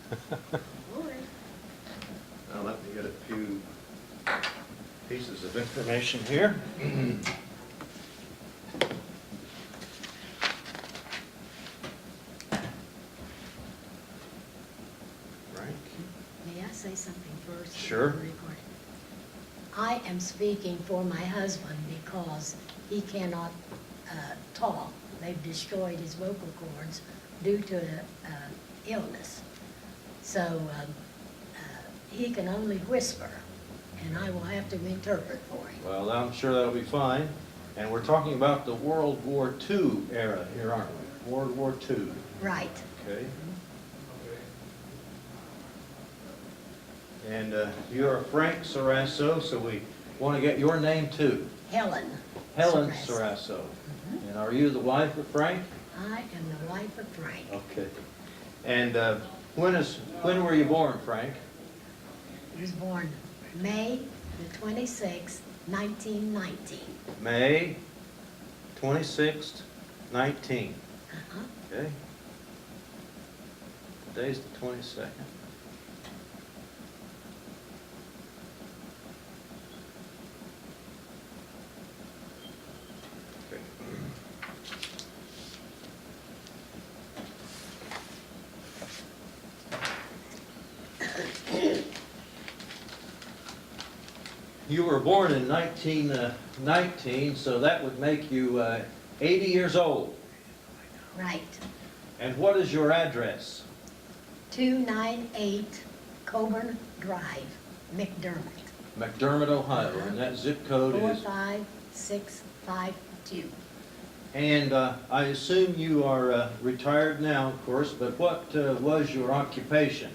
Now let me get a few pieces of information here. Frank? May I say something first? Sure. I am speaking for my husband because he cannot talk. They've destroyed his vocal cords due to illness. So he can only whisper, and I will have to interpret for him. Well, I'm sure that'll be fine. And we're talking about the World War II era here, aren't we? World War II. Right. Okay. And you're Frank Ciraso, so we want to get your name too. Helen. Helen Ciraso. Ciraso. And are you the wife of Frank? I am the wife of Frank. Okay. And when were you born, Frank? He was born May the 26th, 1919. May 26th, 19. Uh-huh. Okay. Today's the 22nd. Okay. You were born in 1919, so that would make you 80 years old. Right. And what is your address? 298 Coburn Drive, McDermott. McDermott, Ohio, and that zip code is... 45652. And I assume you are retired now, of course, but what was your occupation?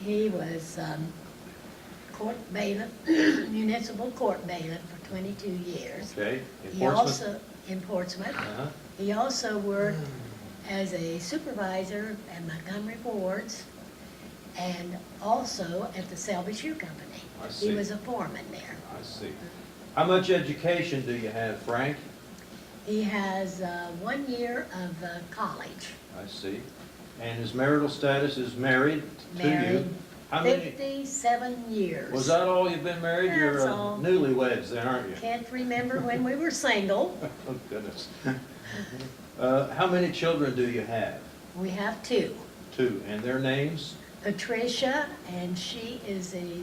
He was court bailiff, municipal court bailiff for 22 years. Okay, in He Portsmouth? also, in Portsmouth. Uh-huh. He also worked as a supervisor at Montgomery Wards and also at the Selby Shoe Company. I see. He was a foreman there. I see. How much education do you have, Frank? He has 1 year of college. I see. And his marital status is married to you? Married How many? 57 years. Was that all you've been married? You're That's all. newlyweds then, aren't you? Can't remember when we were single. Oh, goodness. How many children do you have? We have two. Two. And their names? Patricia, and she is the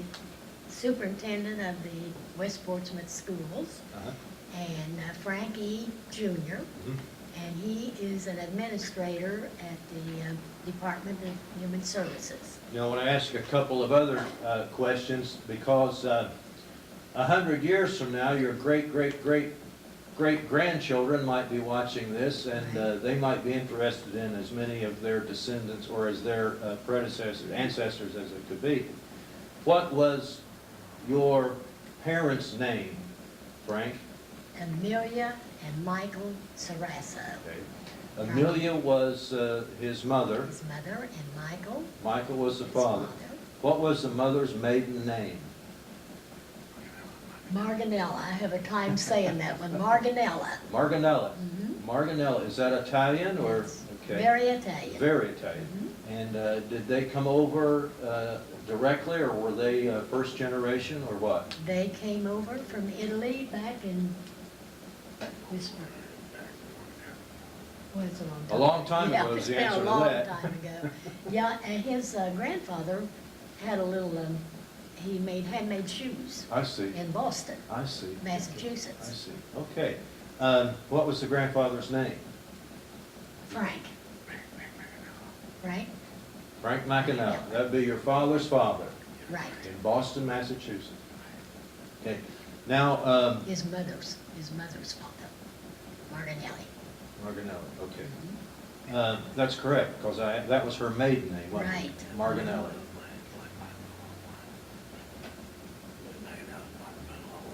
superintendent of the West Portsmouth Schools, Uh-huh. and Frank E. Jr., Mhm. and he is an administrator at the Department of Human Services. You know, I want to ask a couple of other questions because 100 years from now, your great-great-great-great-grandchildren might be watching this, and they might be interested in as many of their descendants or as their predecessors, ancestors as it could be. What was your parents' name, Frank? Amelia and Michael Ciraso. Okay. Amelia was his mother. His mother, and Michael. Michael was the his father. What was the mother's maiden name? Marganella. I have a time saying that one. Marganella. Marganella. Mhm. Marganella, is that Italian or? Yes. Okay. Very Italian. Very Italian. And did they come over directly, or were they first generation, or what? They came over from Italy back in, whisper. Well, it's A long time ago is the answer to that. Yeah, it's been a long time ago. Yeah, and his grandfather had a little, he made handmade shoes I see, in Boston, I see, I Massachusetts. see. Okay. What was the grandfather's name? Frank. Frank? Frank McAnally. That'd be your father's father Right. in Boston, Massachusetts. Okay. Now, His mother's father, Martinelli. Marganelli, okay. That's correct, because that was her maiden name, wasn't it? Right. Marganelli.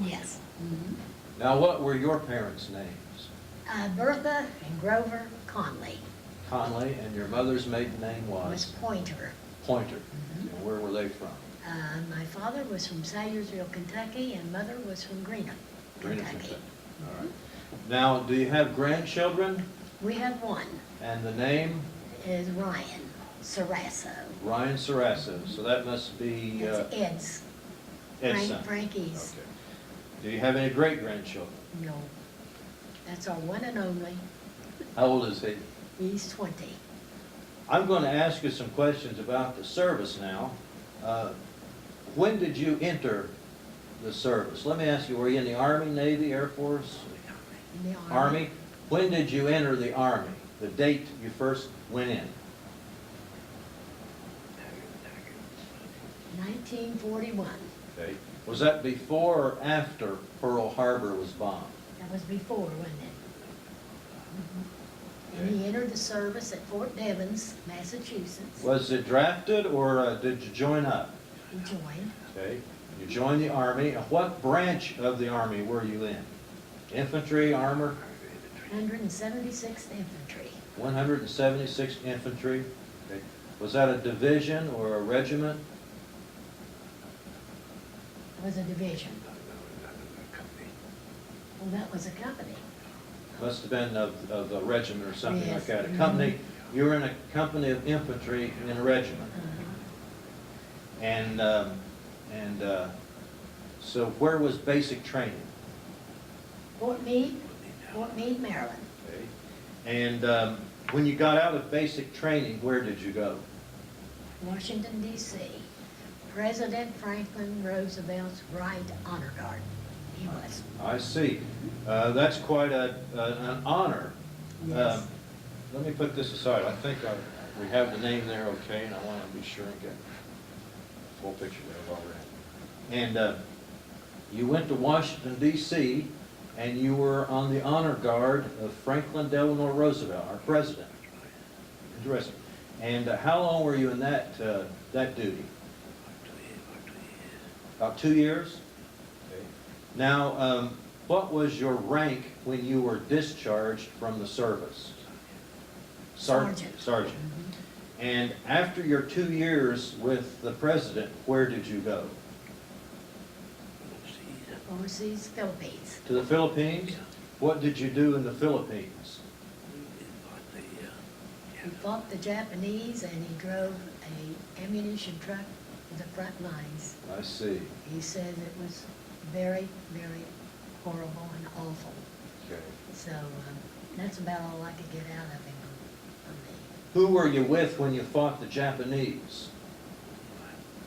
Yes. Mhm. Now, what were your parents' names? Bertha and Grover Conley Conley, and your mother's maiden name was was? Pointer. Pointer. Mhm. And where were they from? My father was from Salyersville, Kentucky, and mother was from Greenup, Greenup, Kentucky. All right. Now, do you have grandchildren? We have one, And the name? is Ryan. Ciraso. Ryan Ciraso, so that must be That's Ed's, Ed's son. Frankie's. Okay. Do you have any great-grandchildren? No, that's our one and only. How old is he? He's 20. I'm going to ask you some questions about the service now. When did you enter the service? Let me ask you, were you in the Army, Navy, Air Force? In the Army? When did you enter the Army? The date you first went in? 1941. Okay. Was that before or after Pearl Harbor was bombed? That was before, wasn't it? And he entered the service at Fort Devens, Massachusetts. Was it drafted or did you join up? He joined. Okay. You joined the Army. What branch of the Army were you in? Infantry, armor? 176th Infantry. 176th Infantry. Okay. Was that a division or a regiment? It was a division. Well, that was a company. Must have been of a regiment or something like Yes. that. A company, you were in a company of infantry in a regiment. And so where was basic training? Fort Meade, Maryland. Okay. And when you got out of basic training, where did you go? Washington, D.C. President Franklin Roosevelt's Right Honor Guard. He was. I see. That's quite an honor. Yes. Let me put this aside. I think we have the name there okay, and I want to be sure and get a full picture there already. And you went to Washington, D.C., and you were on the honor guard of Franklin Delano Roosevelt, our president. Interesting. And how long were you in that duty? About 2 years? Okay. Now, what was your rank when you were discharged from the service? Sergeant. Sergeant. And after your 2 years with the president, where did you go? Overseas, Philippines. To the Philippines? What did you do in the Philippines? He fought the Japanese and he drove a ammunition truck to the front lines. I see. He said it was very, very horrible and awful. Okay. So that's about all I could get out of him on me. Who were you with when you fought the Japanese?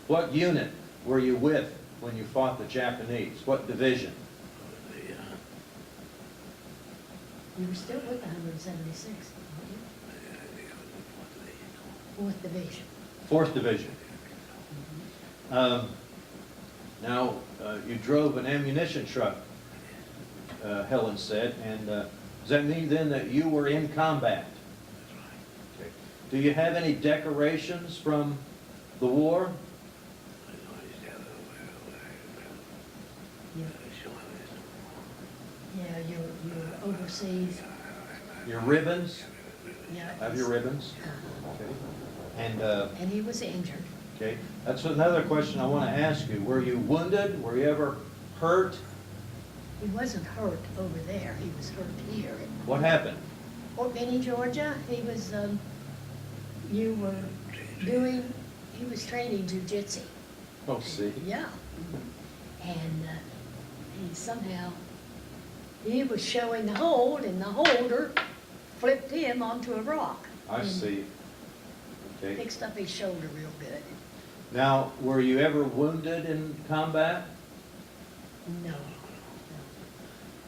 What unit were you with when you fought the Japanese? What division? You were still with the 176th, weren't you? 4th Division. 4th Division. Now, you drove an ammunition truck, Helen said, and does that mean then that you were in combat? Okay. Do you have any decorations from the war? Yeah, you're overseas. Your ribbons? Yeah. Have your ribbons? Okay. And he was injured. Okay, that's another question I want to ask you. Were you wounded? Were you ever hurt? He wasn't hurt over there. He was hurt here. What happened? Fort Benning, Georgia, he was, he was training jujitsu. Oh, see. Yeah. And he was showing the hold, and the holder flipped him onto a rock. I and see. Okay. Fixed up his shoulder real good. Now, were you ever wounded in combat? No.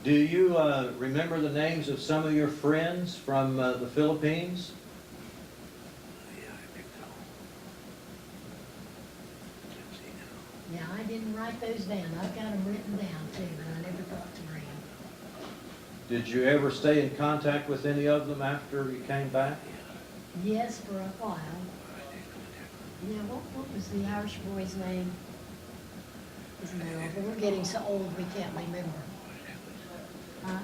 Do you remember the names of some of your friends from the Philippines? Yeah, I didn't write those down. I've got them written down too, but I never thought to bring them. Did you ever stay in contact with any of them after you came back? Yes, for a while. Yeah, what was the Irish boy's name? Isn't that awful? We're getting so old we can't remember. Huh?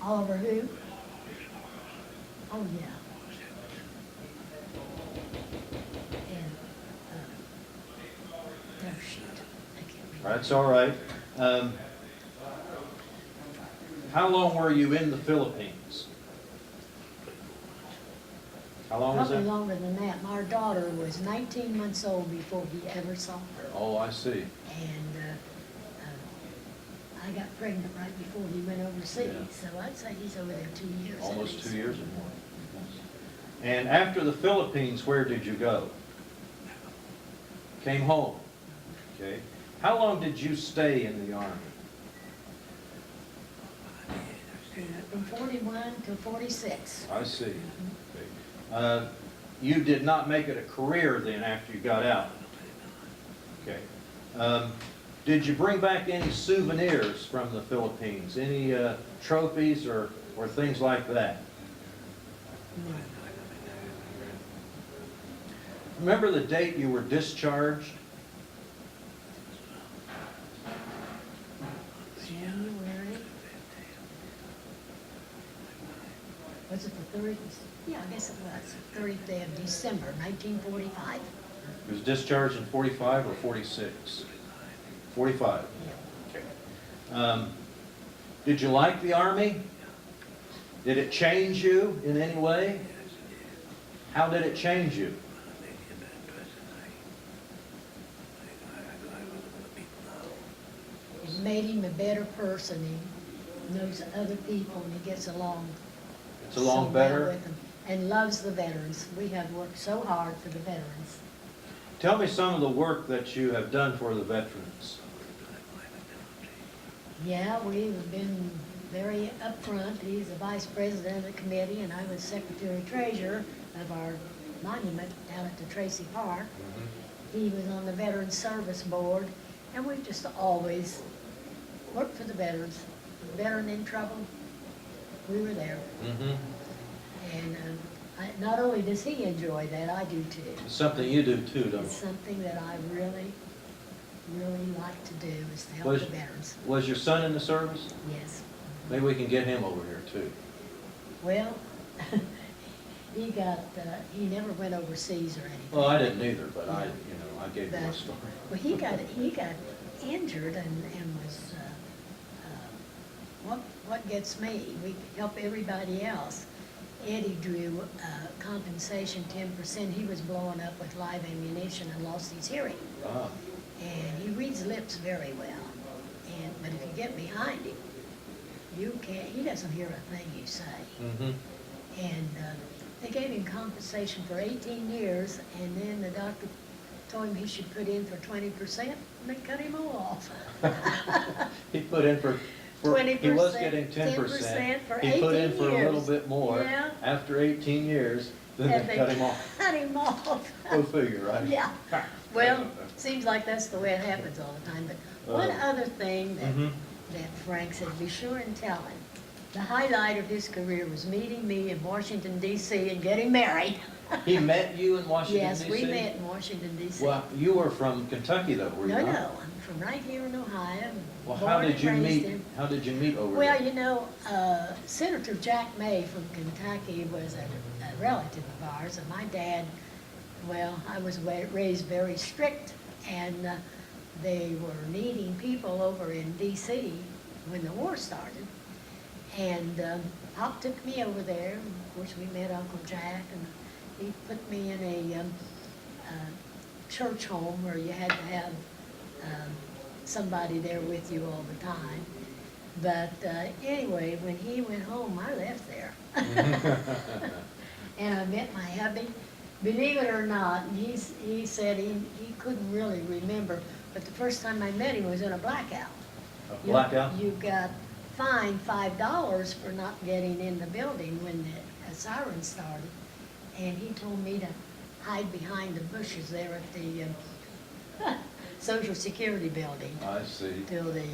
Oliver who? Oh, yeah. And, oh, shoot. I can't remember. That's all right. How long were you in the Philippines? How long was Probably that? longer than that. Our daughter was 19 months old before he ever saw her. Oh, I see. And I got pregnant right before he went overseas, Yeah. so I'd say he's over there 2 years. at Almost least. 2 years or more. And after the Philippines, where did you go? Came home. Okay. How long did you stay in the Army? From 41 to 46. I see. Okay. You did not make it a career then after you got out? Okay. Did you bring back any souvenirs from the Philippines? Any trophies or things like that? No. Remember the date you were discharged? January. Was it the 30th? Yeah, I guess it was. 30th day of December, 1945. It was discharged in 45 or 46? 45. Okay. Did you like the Army? Did it change you in any way? How did it change you? It made him a better person. He knows other people and he gets along It's a long so well better? with them and loves the veterans. We have worked so hard for the veterans. Tell me some of the work that you have done for the veterans. Yeah, we've been very upfront. He's the vice president of the committee and I was secretary treasurer of our monument down at the Tracy Park. He was on the Veterans Service Board and we've just always worked for the veterans. Veteran in trouble, we were there. And not only does he enjoy that, I do too. It's something you do too, don't It's you? something that I really, really like to do is to help Was- the veterans. Was your son in the service? Yes. Maybe we can get him over here too. Well, he never went overseas or anything. Well, I didn't either, but I gave you a But- story. Well, he got injured and was, what gets me, we help everybody else. Eddie drew compensation 10%. He was blowing up with live ammunition and lost his hearing. Ah, And he reads lips very well. But if you get behind him, he doesn't hear a thing you say. And they gave him compensation for 18 years, and then the doctor told him he should put in for 20%, and they cut him all off. He put in for, he was getting 10%. for He put in 18 for a little years. bit more. Yeah. After 18 years, then And they cut him off. Cut him off. Go figure, right? Yeah. Well, seems like that's the way it happens all the time. But one other thing that Frank said, be sure and tell him. The highlight of his career was meeting me in Washington, D.C. and getting married. He met you in Washington, Yes, D.C.? we met in Washington, D.C. Well, you were from Kentucky though, were you No, not? no, I'm from right here in Ohio. Well, born and raised in- how did you meet over Well, there? you know, Senator Jack May from Kentucky was a relative of ours, and my dad, well, I was raised very strict, and they were needing people over in D.C. when the war started. And Pop took me over there, and of course we met Uncle Jack, and he put me in a church home where you had to have somebody there with you all the time. But anyway, when he went home, I left there. And I met my hubby. Believe it or not, he said he couldn't really remember, but the first time I met him was in a blackout. A blackout? You got fined $5 for not getting in the building when the siren started. And he told me to hide behind the bushes there at the Social Security building I see. till the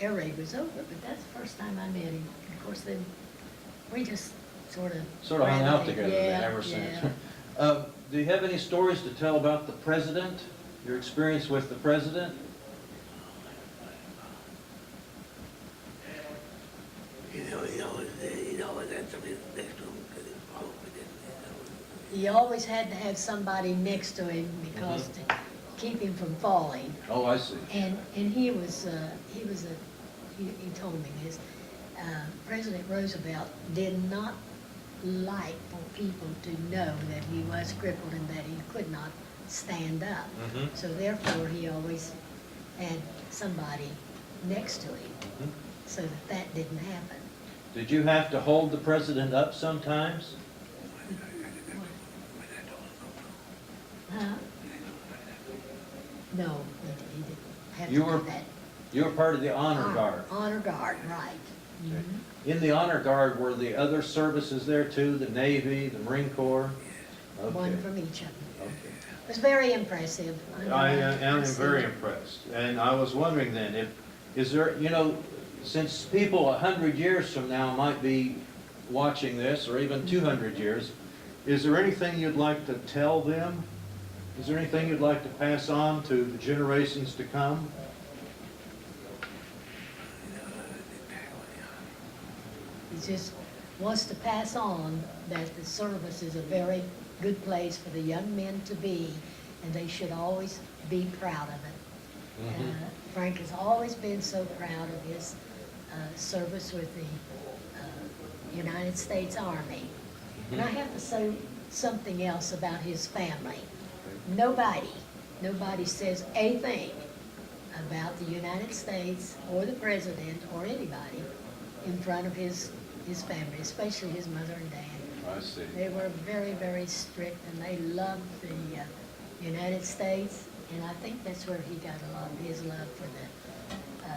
air raid was over. But that's the first time I met him. Of course, then we just sort of Hung out gravitated. together then ever since. Do you have any stories to tell about the president? Your experience with the president? He always had to have somebody next to him because to keep him from falling. Oh, I see. And he told me this, President Roosevelt did not like for people to know that he was crippled and that he could not stand up. Mhm. So therefore, he always had somebody next to him, Mhm. so that that didn't happen. Did you have to hold the president up sometimes? Huh? No, he didn't have to You do were- that. You were part of the honor guard. Honor guard, right. Okay. Mhm. In the honor guard, were the other services there too, the Navy, the Marine Corps? One Okay. from each of them. Okay. It was very impressive. I am see very it. impressed. And I was wondering then, is there, since people 100 years from now might be watching this, or even 200 years, is there anything you'd like to tell them? Is there anything you'd like to pass on to the generations to come? He just wants to pass on that the service is a very good place for the young men to be, and they should always be proud of it. Mhm. Frank has always been so proud of his service with the United States Army. And I have to say something else about his family. Nobody says a thing about the United States or the president or anybody in front of his family, especially his mother and dad. I see. They were very, very strict, and they loved the United States, and I think that's where he got a lot of his love for the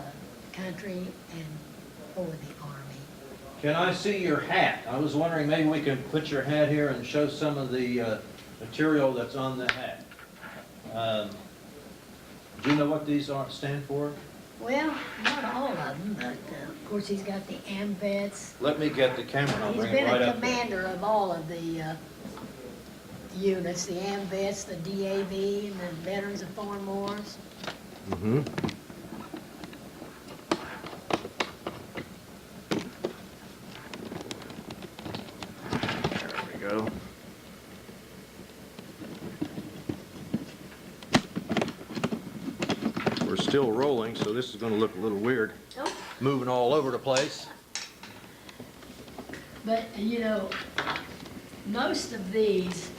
country and for the Army. Can I see your hat? I was wondering maybe we can put your hat here and show some of the material that's on the hat. Do you know what these stand for? Well, not all of them, but of course he's got the AMVETS. Let me get the camera and I'll He's bring it been right a up there. commander of all of the units, the AMVETS, the DAV, and the Veterans of Foreign Wars. Mm-hmm. There we go. We're still rolling, so this is going to look a little weird, Oh. moving all over the place. But, most of these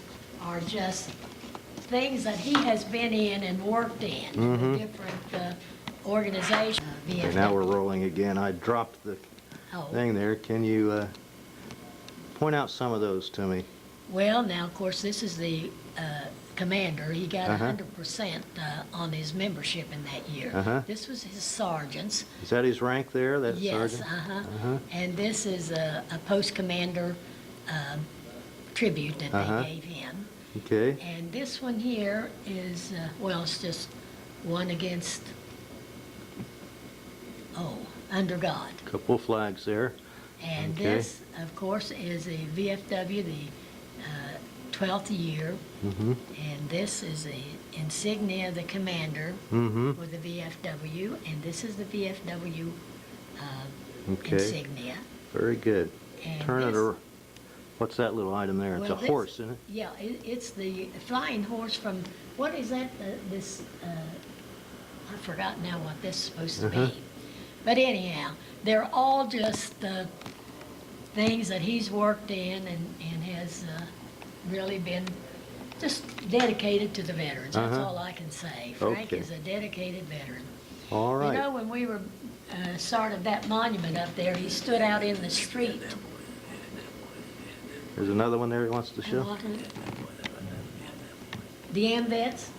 are just things that he has been in and worked in, Mhm. the different organizations. Okay, now we're rolling again. I dropped the Oh. thing there. Can you point out some of those to me? Well, now, of course, this is the commander. He got Uh-huh. 100% on his membership in that year. Uh-huh. This was his sergeant's. Is that his rank there, that Yes, sergeant? uh-huh. And this is a post commander tribute that Uh-huh. they gave him. Okay, And this one here is, it's just one against, under God. couple of flags there. And Okay. this, of course, is a VFW, the 12th year. Mm-hmm, And this is the insignia of the commander mm-hmm, with the VFW. And this is the VFW okay. insignia. Very good. And Turn it this- around. What's that little item there? It's a Well, this- horse, isn't it? Yeah, it's the flying horse from, what is that, I forgot now what this is supposed to Uh-huh. be. But anyhow, they're all just things that he's worked in and has really been just dedicated to the veterans. That's Uh-huh. all I can say. Frank Okay. is a dedicated veteran. All You know, right. when we were started that monument up there, he stood out in the street. There's another one there he wants to show. The AMVETS?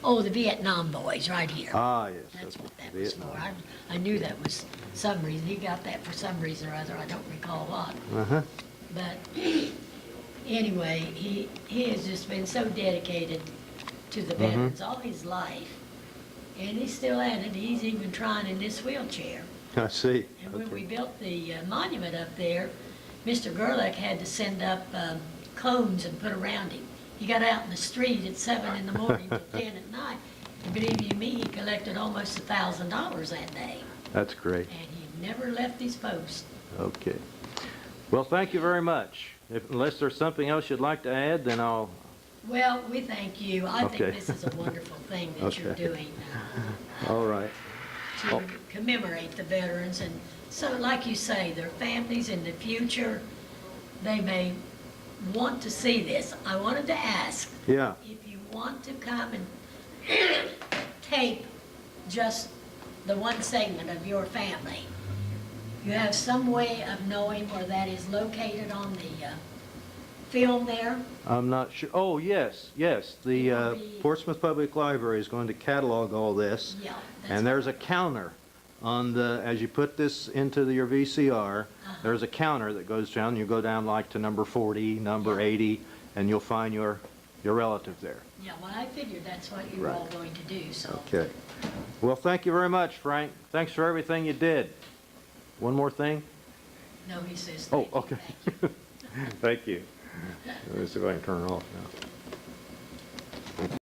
Oh, the Vietnam boys, right here. Ah, yes. That's okay, what that was Vietnam. for. I knew that was some reason. He got that for some reason or other. I don't recall what. Uh-huh. But anyway, he has just been so dedicated to the veterans all his life. And he's still at it. He's even trying in this wheelchair. I see. And when we Okay. built the monument up there, Mr. Gerlach had to send up cones and put around him. He got out in the street at 7 in the morning till 10 at night. And believe you me, he collected almost $1,000 that day. That's great. And he never left his post. Okay. Well, thank you very much. Unless there's something else you'd like to add, then I'll... Well, we thank you. I Okay. think this is a wonderful thing that you're Okay. doing All right. to commemorate the veterans and So like you say, their families in the future, they may want to see this. I wanted to ask, Yeah. if you want to come and tape just the one segment of your family, you have some way of knowing where that is located on the film there? I'm not sure. Oh, yes, yes. It The will be- Portsmouth Public Library is going to catalog all this. Yeah. that's And there's a what- counter on the, as you put this into your VCR, there's a counter that goes down. You go down like to number 40, number Yeah. 80, and you'll find your relative there. Yeah, well, I figured that's what you were Right. all going to do, so. Okay. Well, thank you very much, Frank. Thanks for everything you did. One more thing? No, he says Oh, thank you, okay. thank you. Thank you. Let me see if I can turn it off now.